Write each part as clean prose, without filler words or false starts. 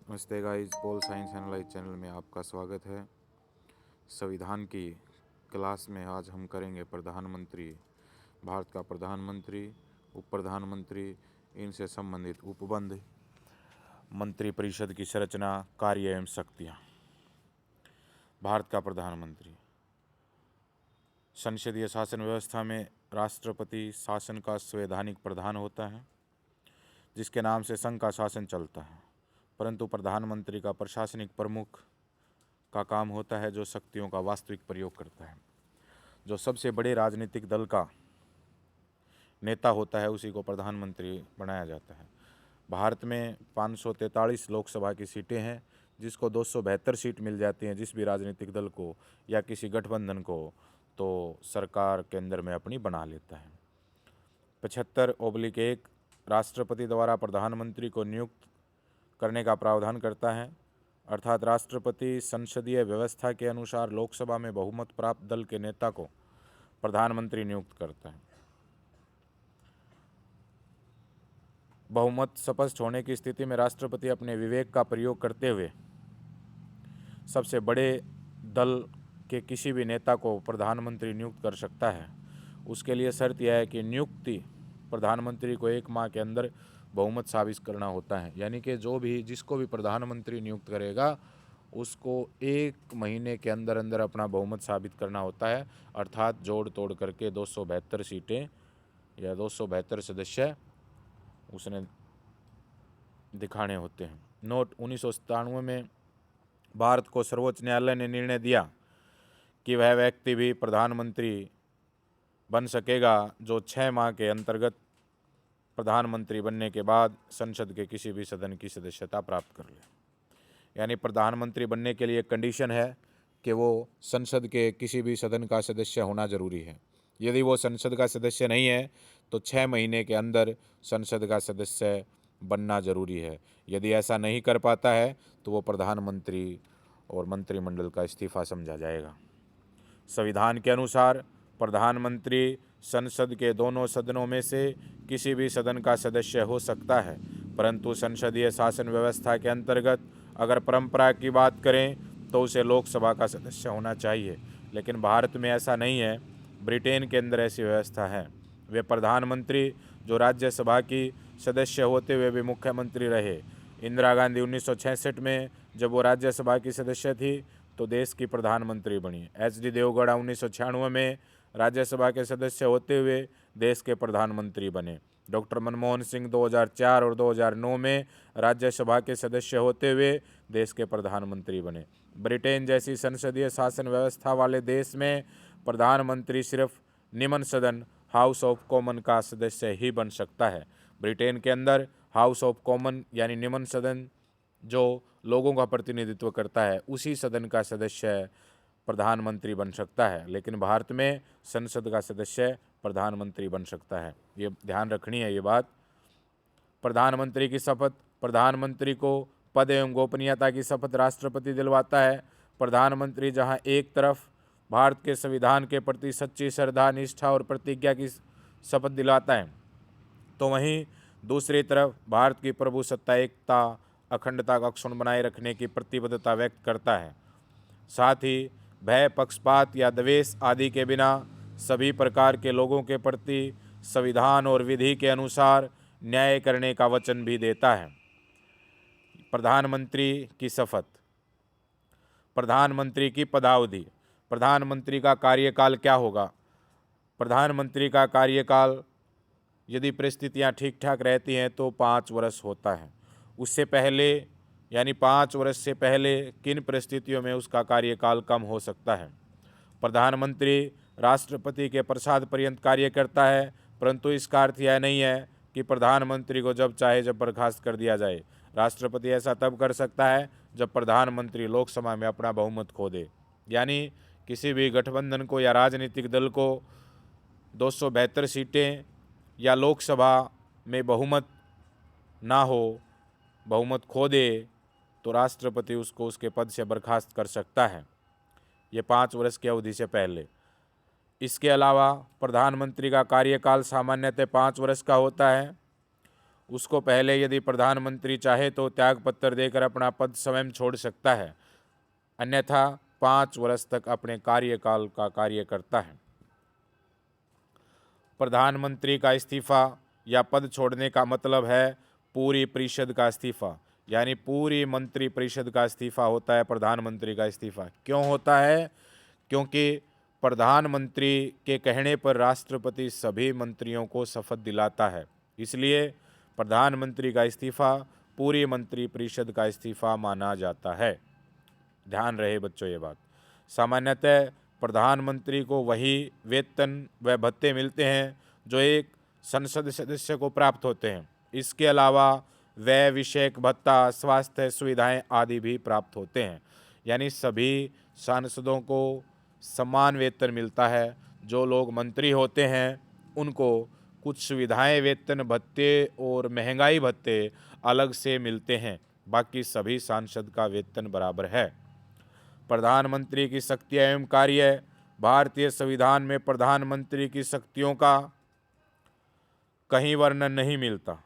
नमस्ते guys, pol science analyse channel में आपका स्वागत है। संविधान की क्लास में आज हम करेंगे प्रधानमंत्री, भारत का प्रधानमंत्री, उप प्रधानमंत्री, इनसे संबंधित उपबंध, मंत्रिपरिषद की संरचना, कार्य एवं शक्तियाँ। भारत का प्रधानमंत्री संसदीय शासन व्यवस्था में राष्ट्रपति शासन का संवैधानिक प्रधान होता है, जिसके नाम से संघ का शासन चलता है। परंतु प्रधानमंत्री का प्रशासनिक प्रमुख का काम होता है जो शक्तियों का वास्तविक प्रयोग करता है। जो सबसे बड़े राजनीतिक दल का नेता होता है उसी को प्रधानमंत्री बनाया जाता है। भारत में 543 लोकसभा की सीटें हैं, जिसको 272 सीट मिल जाती हैं जिस भी राजनीतिक दल को या किसी गठबंधन को, तो सरकार केंद्र में अपनी बना लेता है। 75/1 राष्ट्रपति द्वारा प्रधानमंत्री को नियुक्त करने का प्रावधान करता है, अर्थात राष्ट्रपति संसदीय व्यवस्था के अनुसार लोकसभा में बहुमत प्राप्त दल के नेता को प्रधानमंत्री नियुक्त करता है। बहुमत स्पष्ट होने की स्थिति में राष्ट्रपति अपने विवेक का प्रयोग करते हुए सबसे बड़े दल के किसी भी नेता को प्रधानमंत्री नियुक्त कर सकता है। उसके लिए शर्त यह है कि नियुक्ति प्रधानमंत्री को 1 माह के अंदर बहुमत साबित करना होता है, यानी कि जिसको भी प्रधानमंत्री नियुक्त करेगा उसको 1 महीने के अंदर अंदर अपना बहुमत साबित करना होता है, अर्थात जोड़ तोड़ करके 272 सीटें या 272 सदस्य उसने दिखाने होते हैं। नोट 1997 में भारत को सर्वोच्च न्यायालय ने निर्णय दिया कि वह व्यक्ति भी प्रधानमंत्री बन सकेगा जो 6 माह के अंतर्गत प्रधानमंत्री बनने के बाद संसद के किसी भी सदन की सदस्यता प्राप्त कर ले। यानी प्रधानमंत्री बनने के लिए कंडीशन है कि वो संसद के किसी भी सदन का सदस्य होना जरूरी है। यदि वो संसद का सदस्य नहीं है तो 6 महीने के अंदर संसद का सदस्य बनना जरूरी है। यदि ऐसा नहीं कर पाता है तो वो प्रधानमंत्री और मंत्रिमंडल का इस्तीफा समझा जाएगा। संविधान के अनुसार प्रधानमंत्री संसद के दोनों सदनों में से किसी भी सदन का सदस्य हो सकता है, परंतु संसदीय शासन व्यवस्था के अंतर्गत अगर परंपरा की बात करें तो उसे लोकसभा का सदस्य होना चाहिए, लेकिन भारत में ऐसा नहीं है। ब्रिटेन के अंदर ऐसी व्यवस्था है। वे प्रधानमंत्री जो राज्यसभा की सदस्य होते हुए भी मुख्यमंत्री रहे। इंदिरा गांधी 1966 में जब वो राज्यसभा की सदस्य थी तो देश की प्रधानमंत्री बनी। HD देवगौड़ा 1996 में राज्यसभा के सदस्य होते हुए देश के प्रधानमंत्री बने। डॉक्टर मनमोहन सिंह 2004 और 2009 में राज्यसभा के सदस्य होते हुए देश के प्रधानमंत्री बने। ब्रिटेन जैसी संसदीय शासन व्यवस्था वाले देश में प्रधानमंत्री सिर्फ निम्न सदन हाउस ऑफ कॉमन का सदस्य ही बन सकता है। ब्रिटेन के अंदर हाउस ऑफ कॉमन यानी निम्न सदन जो लोगों का प्रतिनिधित्व करता है उसी सदन का सदस्य प्रधानमंत्री बन सकता है, लेकिन भारत में संसद का सदस्य प्रधानमंत्री बन सकता है। ये ध्यान रखनी है ये बात। प्रधानमंत्री की शपथ, प्रधानमंत्री को पद एवं गोपनीयता की शपथ राष्ट्रपति दिलवाता है। प्रधानमंत्री जहां एक तरफ भारत के संविधान के प्रति सच्ची श्रद्धा, निष्ठा और प्रतिज्ञा की शपथ दिलाता है, तो वहीं दूसरी तरफ भारत की प्रभुसत्ता, एकता, अखंडता का क्षुण्ण बनाए रखने की प्रतिबद्धता व्यक्त करता है। साथ ही भय, पक्षपात या द्वेष आदि के बिना सभी प्रकार के लोगों के प्रति संविधान और विधि के अनुसार न्याय करने का वचन भी देता है। प्रधानमंत्री की शपथ, प्रधानमंत्री की पदावधि, प्रधानमंत्री का कार्यकाल क्या होगा? प्रधानमंत्री का कार्यकाल यदि परिस्थितियां ठीक ठाक रहती हैं तो 5 वर्ष होता है। उससे पहले यानी 5 वर्ष से पहले किन परिस्थितियों में उसका कार्यकाल कम हो सकता है? प्रधानमंत्री राष्ट्रपति के प्रसाद पर्यंत कार्य करता है, परंतु इसका अर्थ यह नहीं है कि प्रधानमंत्री को जब चाहे जब बर्खास्त कर दिया जाए। राष्ट्रपति ऐसा तब कर सकता है जब प्रधानमंत्री लोकसभा में अपना बहुमत खो दे, यानी किसी भी गठबंधन को या राजनीतिक दल को 272 सीटें या लोकसभा में बहुमत ना हो, बहुमत खो दे, तो राष्ट्रपति उसको उसके पद से बर्खास्त कर सकता है, ये 5 वर्ष की अवधि से पहले। इसके अलावा प्रधानमंत्री का कार्यकाल सामान्यतः 5 वर्ष का होता है उसको पहले यदि प्रधानमंत्री चाहे तो त्यागपत्र देकर अपना पद स्वयं छोड़ सकता है, अन्यथा 5 वर्ष तक अपने कार्यकाल का कार्य करता है। प्रधानमंत्री का इस्तीफा या पद छोड़ने का मतलब है पूरी परिषद का इस्तीफा, यानी पूरी मंत्री परिषद का इस्तीफा होता है प्रधानमंत्री का इस्तीफा। क्यों होता है? क्योंकि प्रधानमंत्री के कहने पर राष्ट्रपति सभी मंत्रियों को शपथ दिलाता है, इसलिए प्रधानमंत्री का इस्तीफा पूरी मंत्री परिषद का इस्तीफा माना जाता है। ध्यान रहे बच्चों ये बात। सामान्यतः प्रधानमंत्री को वही वेतन व भत्ते मिलते हैं जो एक संसद सदस्य को प्राप्त होते हैं। इसके अलावा व्यय विषयक भत्ता, स्वास्थ्य सुविधाएं आदि भी प्राप्त होते हैं, यानी सभी सांसदों को समान वेतन मिलता है। जो लोग मंत्री होते हैं उनको कुछ सुविधाएं, वेतन भत्ते और महंगाई भत्ते अलग से मिलते हैं, बाकी सभी सांसद का वेतन बराबर है। प्रधानमंत्री की शक्तियां एवं कार्य। भारतीय संविधान में प्रधानमंत्री की शक्तियों का कहीं वर्णन नहीं मिलता।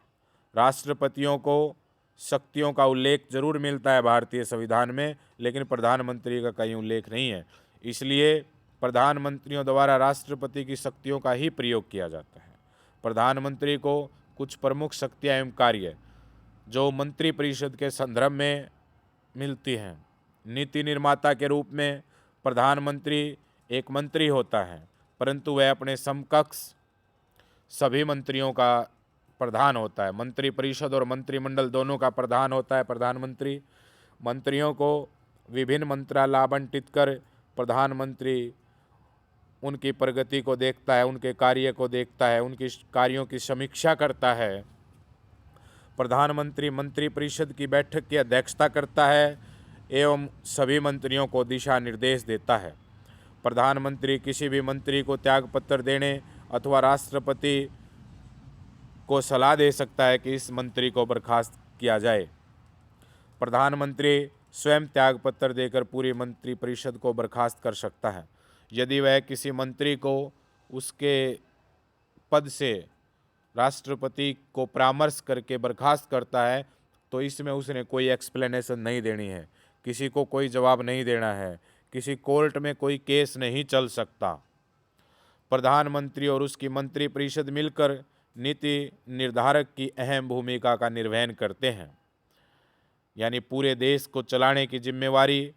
राष्ट्रपतियों को शक्तियों का उल्लेख जरूर मिलता है भारतीय संविधान में, लेकिन प्रधानमंत्री का कहीं उल्लेख नहीं है। इसलिए प्रधानमंत्रियों द्वारा राष्ट्रपति की शक्तियों का ही प्रयोग किया जाता है। प्रधानमंत्री को कुछ प्रमुख शक्तियां एवं कार्य जो मंत्रिपरिषद के संदर्भ में मिलती हैं। नीति निर्माता के रूप में प्रधानमंत्री एक मंत्री होता है, परंतु वह अपने समकक्ष सभी मंत्रियों का प्रधान होता है। मंत्रिपरिषद और मंत्रिमंडल दोनों का प्रधान होता है प्रधानमंत्री। मंत्रियों को विभिन्न मंत्रालय आवंटित कर प्रधानमंत्री उनकी प्रगति को देखता है, उनके कार्य को देखता है, उनकी कार्यों की समीक्षा करता है। प्रधानमंत्री मंत्रिपरिषद की बैठक की अध्यक्षता करता है एवं सभी मंत्रियों को दिशा निर्देश देता है। प्रधानमंत्री किसी भी मंत्री को त्यागपत्र देने अथवा राष्ट्रपति को सलाह दे सकता है कि इस मंत्री को बर्खास्त किया जाए। प्रधानमंत्री स्वयं त्यागपत्र देकर पूरी मंत्रिपरिषद को बर्खास्त कर सकता है। यदि वह किसी मंत्री को उसके पद से राष्ट्रपति को परामर्श करके बर्खास्त करता है तो इसमें उसने कोई एक्सप्लेनेशन नहीं देनी है, किसी को कोई जवाब नहीं देना है, किसी कोर्ट में कोई केस नहीं चल सकता। प्रधानमंत्री और उसकी मंत्रिपरिषद मिलकर नीति निर्धारक की अहम भूमिका का निर्वहन करते हैं, यानी पूरे देश को चलाने की जिम्मेवारी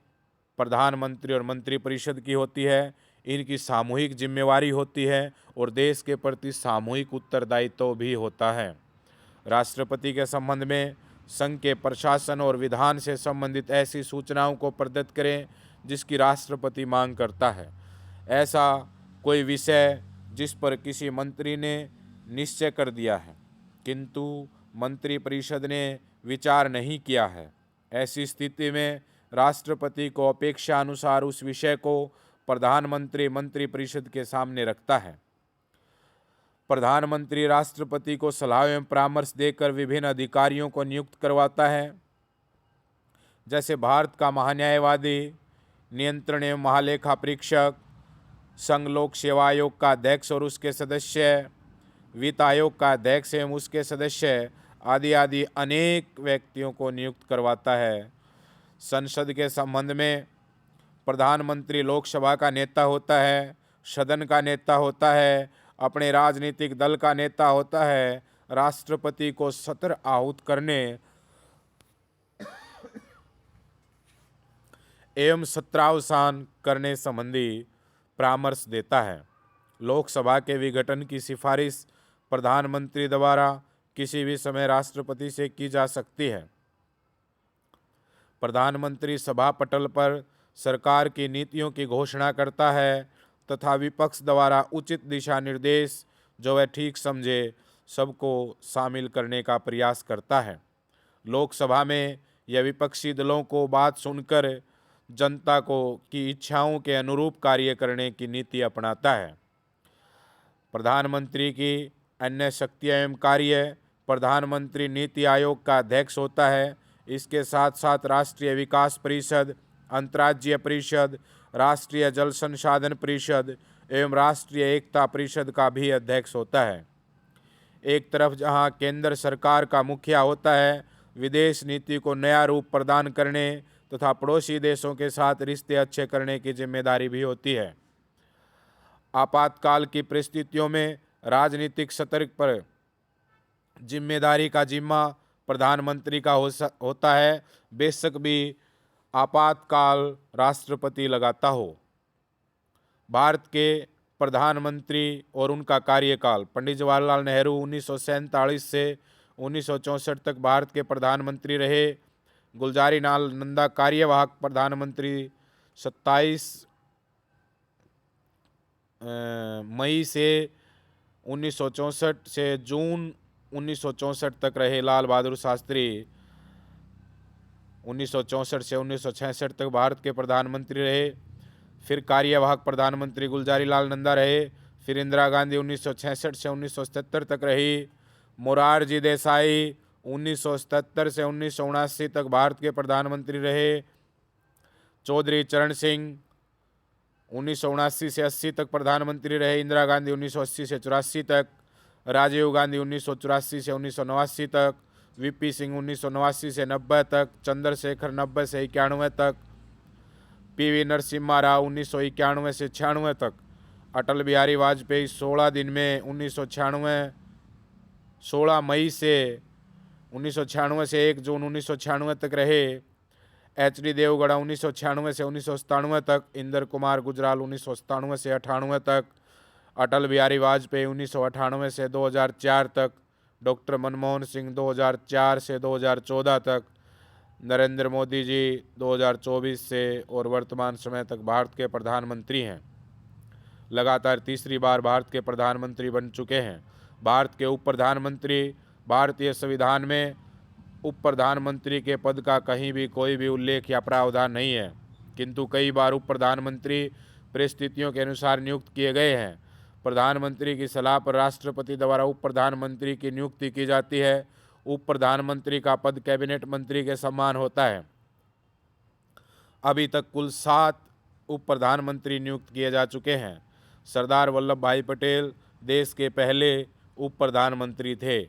प्रधानमंत्री और मंत्रिपरिषद की होती है। इनकी सामूहिक जिम्मेवारी होती है और देश के प्रति सामूहिक उत्तरदायित्व भी होता है। राष्ट्रपति के संबंध में संघ के प्रशासन और विधान से संबंधित ऐसी सूचनाओं को प्रदत्त करें जिसकी राष्ट्रपति मांग करता है। ऐसा कोई विषय जिस पर किसी मंत्री ने निश्चय कर दिया है किंतु मंत्रिपरिषद ने विचार नहीं किया है, ऐसी स्थिति में राष्ट्रपति को अपेक्षा अनुसार उस विषय को प्रधानमंत्री मंत्रिपरिषद के सामने रखता है। प्रधानमंत्री राष्ट्रपति को सलाह एवं परामर्श देकर विभिन्न अधिकारियों को नियुक्त करवाता है, जैसे भारत का महान्यायवादी, नियंत्रण एवं महालेखा परीक्षक, संघ लोक सेवा आयोग का अध्यक्ष और उसके सदस्य, वित्त आयोग का अध्यक्ष एवं उसके सदस्य आदि आदि अनेक व्यक्तियों को नियुक्त करवाता है। संसद के संबंध में प्रधानमंत्री लोकसभा का नेता होता है, सदन का नेता होता है, अपने राजनीतिक दल का नेता होता है, राष्ट्रपति को सत्र आहूत करने एवं सत्रावसान करने संबंधी परामर्श देता है। लोकसभा के विघटन की सिफारिश प्रधानमंत्री द्वारा किसी भी समय राष्ट्रपति से की जा सकती है। प्रधानमंत्री सभा पटल पर सरकार की नीतियों की घोषणा करता है तथा विपक्ष द्वारा उचित दिशा निर्देश जो वह ठीक समझे सबको शामिल करने का प्रयास करता है। लोकसभा में यह विपक्षी दलों को बात सुनकर जनता को की इच्छाओं के अनुरूप कार्य करने की नीति अपनाता है। प्रधानमंत्री की अन्य शक्तियां एवं कार्य। प्रधानमंत्री नीति आयोग का अध्यक्ष होता है। इसके साथ साथ राष्ट्रीय विकास परिषद, अंतर्राज्यीय परिषद, राष्ट्रीय जल संसाधन परिषद एवं राष्ट्रीय एकता परिषद का भी अध्यक्ष होता है। एक तरफ जहां केंद्र सरकार का मुखिया होता है, विदेश नीति को नया रूप प्रदान करने तथा पड़ोसी देशों के साथ रिश्ते अच्छे करने की जिम्मेदारी भी होती है। आपातकाल की परिस्थितियों में राजनीतिक सतर्क पर जिम्मेदारी का जिम्मा प्रधानमंत्री का होता है, बेशक भी आपातकाल राष्ट्रपति लगाता हो। भारत के प्रधानमंत्री और उनका कार्यकाल। पंडित जवाहरलाल नेहरू 1947 से 1964 तक भारत के प्रधानमंत्री रहे। गुलजारीलाल नंदा कार्यवाहक प्रधानमंत्री 27 मई से 1964 से जून 1964 तक रहे। लाल बहादुर शास्त्री 1964 से 1966 तक भारत के प्रधानमंत्री रहे। फिर कार्यवाहक प्रधानमंत्री गुलजारीलाल नंदा रहे। फिर इंदिरा गांधी 1966 से 1977 तक रही। मोरारजी देसाई 1977 से 1979 तक भारत के प्रधानमंत्री रहे। चौधरी चरण सिंह 1979 से 80 तक प्रधानमंत्री रहे। इंदिरा गांधी 1980 से 84 तक। राजीव गांधी 1984 से 1989 तक। वीपी सिंह 1989 से 90 तक। चंद्रशेखर 90 से 91 तक। पीवी नरसिम्हा राव 1991 से 96 तक। अटल बिहारी वाजपेयी 16 दिन में 16 मई से 1996 से 1 जून 1996 तक रहे। एच.डी. देवगौड़ा 1996 से 1997 तक। इंदर कुमार गुजराल 1997 से 98 तक। अटल बिहारी वाजपेयी 1998 से 2004 तक। डॉक्टर मनमोहन सिंह 2004 से 2014 तक। नरेंद्र मोदी जी 2024 से और वर्तमान समय तक भारत के प्रधानमंत्री हैं। लगातार तीसरी बार भारत के प्रधानमंत्री बन चुके हैं। भारत के उप प्रधानमंत्री। भारतीय संविधान में उप प्रधानमंत्री के पद का कहीं भी कोई भी उल्लेख या प्रावधान नहीं है, किंतु कई बार उप प्रधानमंत्री परिस्थितियों के अनुसार नियुक्त किए गए हैं। प्रधानमंत्री की सलाह पर राष्ट्रपति द्वारा उप प्रधानमंत्री की नियुक्ति की जाती है। उप प्रधानमंत्री का पद कैबिनेट मंत्री के समान होता है। अभी तक कुल 7 उप प्रधानमंत्री नियुक्त किए जा चुके हैं। सरदार वल्लभ भाई पटेल देश के पहले उप प्रधानमंत्री थे।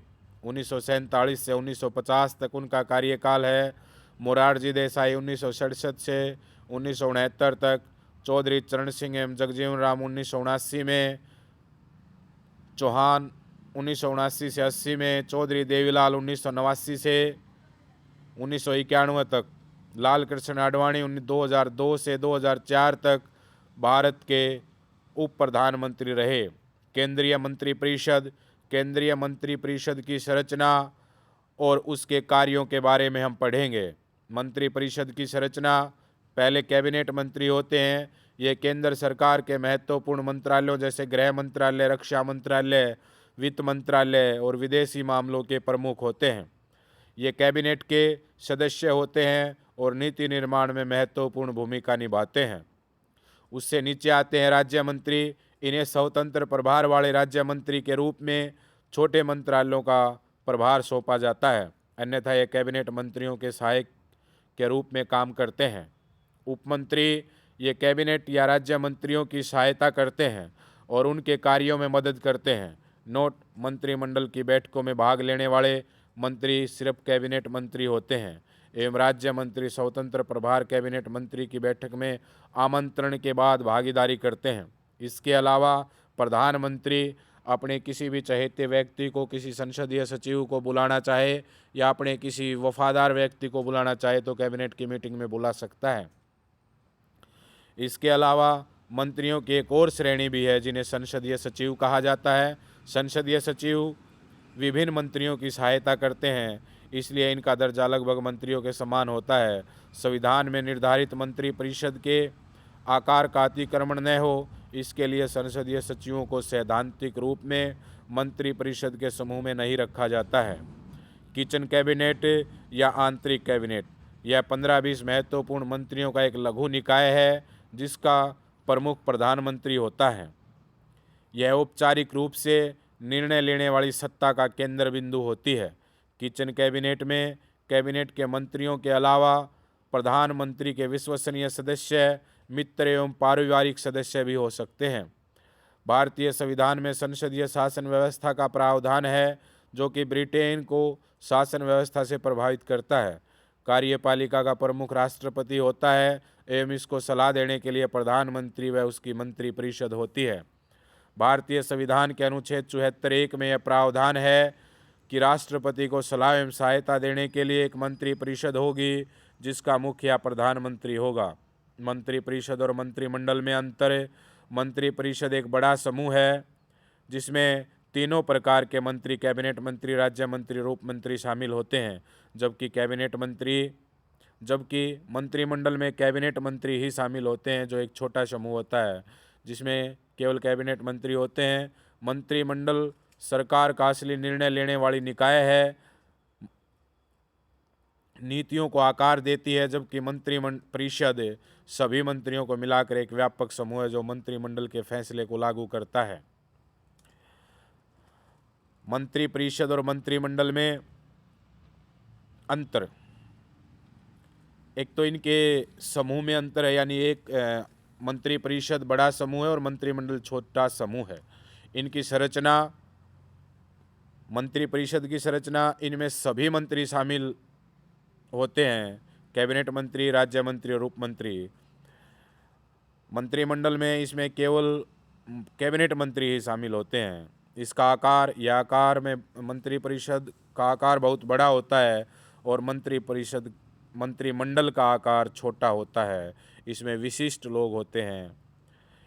1947 से 1950 तक उनका कार्यकाल है। मोरारजी देसाई 1967 से 1969 तक। चौधरी चरण सिंह एवं जगजीवन राम 1979 में। चौहान 1979 से 80 में। चौधरी देवीलाल 1989 से 1991 तक। लाल कृष्ण आडवाणी 2002 से 2004 तक भारत के उप प्रधानमंत्री रहे। केंद्रीय मंत्रिपरिषद। केंद्रीय मंत्रिपरिषद की संरचना और उसके कार्यों के बारे में हम पढ़ेंगे। मंत्रिपरिषद की संरचना। पहले कैबिनेट मंत्री होते हैं। ये केंद्र सरकार के महत्वपूर्ण मंत्रालयों जैसे गृह मंत्रालय, रक्षा मंत्रालय, वित्त मंत्रालय और विदेशी मामलों के प्रमुख होते हैं। ये कैबिनेट के सदस्य होते हैं और नीति निर्माण में महत्वपूर्ण भूमिका निभाते हैं। उससे नीचे आते हैं राज्य मंत्री। इन्हें स्वतंत्र प्रभार वाले राज्य मंत्री के रूप में छोटे मंत्रालयों का प्रभार सौंपा जाता है, अन्यथा ये कैबिनेट मंत्रियों के सहायक के रूप में काम करते हैं। उपमंत्री ये कैबिनेट या राज्य मंत्रियों की सहायता करते हैं और उनके कार्यों में मदद करते हैं। नोट: मंत्रिमंडल की बैठकों में भाग लेने वाले मंत्री सिर्फ कैबिनेट मंत्री होते हैं एवं राज्य मंत्री स्वतंत्र प्रभार कैबिनेट मंत्री की बैठक में आमंत्रण के बाद भागीदारी करते हैं। इसके अलावा प्रधानमंत्री अपने किसी भी चहेते व्यक्ति को, किसी संसदीय सचिव को बुलाना चाहे या अपने किसी वफादार व्यक्ति को बुलाना चाहे तो कैबिनेट की मीटिंग में बुला सकता है। इसके अलावा मंत्रियों की एक और श्रेणी भी है जिन्हें संसदीय सचिव कहा जाता है। संसदीय सचिव विभिन्न मंत्रियों की सहायता करते हैं, इसलिए इनका दर्जा लगभग मंत्रियों के समान होता है। संविधान में निर्धारित मंत्रिपरिषद के आकार का अतिक्रमण न हो, इसके लिए संसदीय सचिवों को सैद्धांतिक रूप में मंत्रिपरिषद के समूह में नहीं रखा जाता है। किचन कैबिनेट या आंतरिक कैबिनेट यह 15-20 महत्वपूर्ण मंत्रियों का एक लघु निकाय है जिसका प्रमुख प्रधानमंत्री होता है। यह औपचारिक रूप से निर्णय लेने वाली सत्ता का केंद्र बिंदु होती है। किचन कैबिनेट में कैबिनेट के मंत्रियों के अलावा प्रधानमंत्री के विश्वसनीय सदस्य, मित्र एवं पारिवारिक सदस्य भी हो सकते हैं। भारतीय संविधान में संसदीय शासन व्यवस्था का प्रावधान है, जो कि ब्रिटेन को शासन व्यवस्था से प्रभावित करता है। कार्यपालिका का प्रमुख राष्ट्रपति होता है एवं इसको सलाह देने के लिए प्रधानमंत्री व उसकी मंत्रिपरिषद होती है। भारतीय संविधान के अनुच्छेद 74(1) में यह प्रावधान है कि राष्ट्रपति को सलाह एवं सहायता देने के लिए एक मंत्रिपरिषद होगी, जिसका मुखिया प्रधानमंत्री होगा। मंत्रिपरिषद और मंत्रिमंडल में अंतर है। मंत्रिपरिषद एक बड़ा समूह है जिसमें तीनों प्रकार के मंत्री, कैबिनेट मंत्री, राज्य मंत्री और उप मंत्री शामिल होते हैं, जबकि मंत्रिमंडल में कैबिनेट मंत्री ही शामिल होते हैं, जो एक छोटा समूह होता है जिसमें केवल कैबिनेट मंत्री होते हैं। मंत्रिमंडल सरकार का असली निर्णय लेने वाली निकाय है, नीतियों को आकार देती है, जबकि मंत्रिपरिषद सभी मंत्रियों को मिलाकर एक व्यापक समूह है जो मंत्रिमंडल के फैसले को लागू करता है। मंत्रिपरिषद और मंत्रिमंडल में अंतर, एक तो इनके समूह में अंतर है, यानी एक मंत्रिपरिषद बड़ा समूह है और मंत्रिमंडल छोटा समूह है। इनकी संरचना, मंत्रिपरिषद की संरचना, इनमें सभी मंत्री शामिल होते हैं, कैबिनेट मंत्री, राज्य मंत्री और उप मंत्री। मंत्रिमंडल में इसमें केवल कैबिनेट मंत्री ही शामिल होते हैं। इसका आकार या आकार में मंत्रिपरिषद का आकार बहुत बड़ा होता है और मंत्रिमंडल का आकार छोटा होता है। इसमें विशिष्ट लोग होते हैं।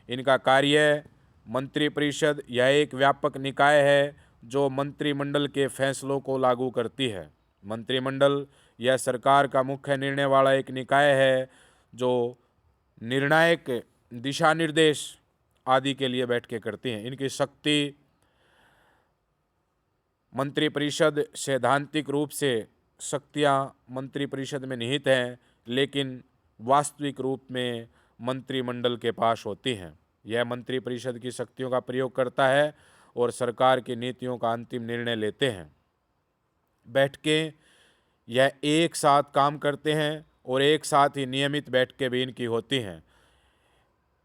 इनका कार्य, मंत्रिपरिषद यह एक व्यापक निकाय है जो मंत्रिमंडल के फैसलों को लागू करती है। मंत्रिमंडल यह सरकार का मुख्य निर्णय वाला एक निकाय है जो निर्णायक दिशा निर्देश आदि के लिए बैठ के करती हैं। इनकी शक्ति, मंत्रिपरिषद सैद्धांतिक रूप से शक्तियां मंत्रिपरिषद में निहित हैं, लेकिन वास्तविक रूप में मंत्रिमंडल के पास होती हैं। यह मंत्रिपरिषद की शक्तियों का प्रयोग करता है और सरकार की नीतियों का अंतिम निर्णय लेते हैं। बैठकें यह एक साथ काम करते हैं और एक साथ ही नियमित बैठकें भी इनकी होती हैं।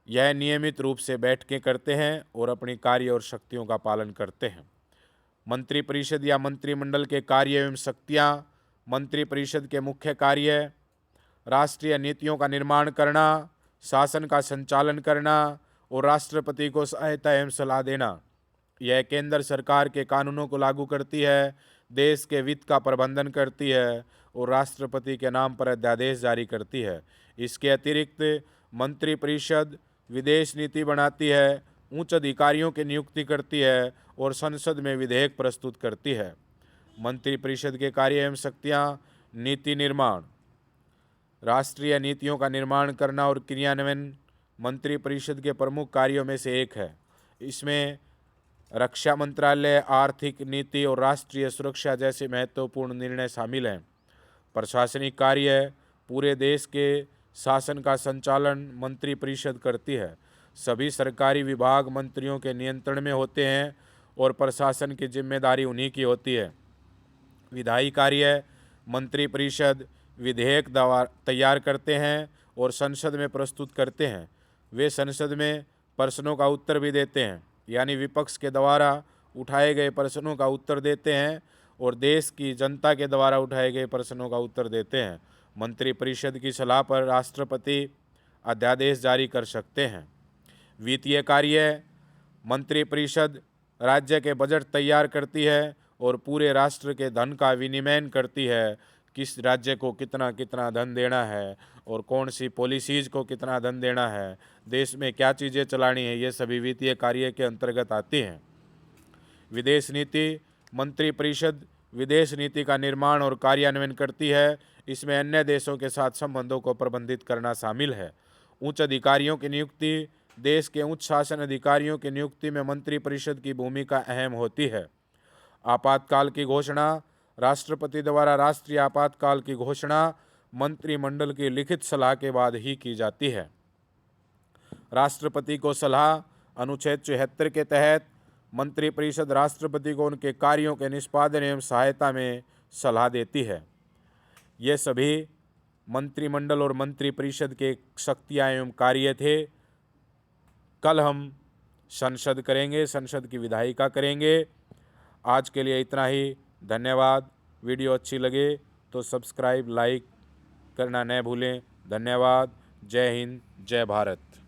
यह नियमित रूप से बैठकें करते हैं और अपनी कार्य और शक्तियों का पालन करते हैं। मंत्रिपरिषद या मंत्रिमंडल के कार्य एवं शक्तियाँ, मंत्रिपरिषद के मुख्य कार्य राष्ट्रीय नीतियों का निर्माण करना, शासन का संचालन करना और राष्ट्रपति को सहायता एवं सलाह देना। यह केंद्र सरकार के कानूनों को लागू करती है, देश के वित्त का प्रबंधन करती है और राष्ट्रपति के नाम पर अध्यादेश जारी करती है। इसके अतिरिक्त मंत्रिपरिषद विदेश नीति बनाती है, उच्च अधिकारियों की नियुक्ति करती है और संसद में विधेयक प्रस्तुत करती है। मंत्रिपरिषद के कार्य एवं शक्तियाँ: नीति निर्माण, राष्ट्रीय नीतियों का निर्माण करना और क्रियान्वयन मंत्रिपरिषद के प्रमुख कार्यों में से एक है। इसमें रक्षा मंत्रालय, आर्थिक नीति और राष्ट्रीय सुरक्षा जैसे महत्वपूर्ण निर्णय शामिल हैं। प्रशासनिक कार्य: पूरे देश के शासन का संचालन मंत्रिपरिषद करती है। सभी सरकारी विभाग मंत्रियों के नियंत्रण में होते हैं और प्रशासन की जिम्मेदारी उन्हीं की होती है। विधायी कार्य: मंत्रिपरिषद विधेयक तैयार करते हैं और संसद में प्रस्तुत करते हैं। वे संसद में प्रश्नों का उत्तर भी देते हैं, यानी विपक्ष के द्वारा उठाए गए प्रश्नों का उत्तर देते हैं और देश की जनता के द्वारा उठाए गए प्रश्नों का उत्तर देते हैं। मंत्रिपरिषद की सलाह पर राष्ट्रपति अध्यादेश जारी कर सकते हैं। वित्तीय कार्य: मंत्रिपरिषद राज्य के बजट तैयार करती है और पूरे राष्ट्र के धन का विनियमन करती है, किस राज्य को कितना कितना धन देना है और कौन सी पॉलिसीज़ को कितना धन देना है, देश में क्या चीज़ें चलानी है, ये सभी वित्तीय कार्य के अंतर्गत आती हैं। विदेश नीति: मंत्रिपरिषद विदेश नीति का निर्माण और कार्यान्वयन करती है। इसमें अन्य देशों के साथ संबंधों को प्रबंधित करना शामिल है। उच्च अधिकारियों की नियुक्ति: देश के उच्च शासन अधिकारियों की नियुक्ति में मंत्रिपरिषद की भूमिका अहम होती है। आपातकाल की घोषणा: राष्ट्रपति द्वारा राष्ट्रीय आपातकाल की घोषणा मंत्रिमंडल की लिखित सलाह के बाद ही की जाती है। राष्ट्रपति को सलाह: अनुच्छेद 74 के तहत मंत्रिपरिषद राष्ट्रपति को उनके कार्यों के निष्पादन एवं सहायता में सलाह देती है। ये सभी मंत्रिमंडल और मंत्रिपरिषद के शक्तियाँ एवं कार्य थे। कल हम संसद करेंगे, संसद की विधायिका करेंगे। आज के लिए इतना ही, धन्यवाद। वीडियो अच्छी लगे तो सब्सक्राइब, लाइक करना न भूलें। धन्यवाद। जय हिंद, जय भारत।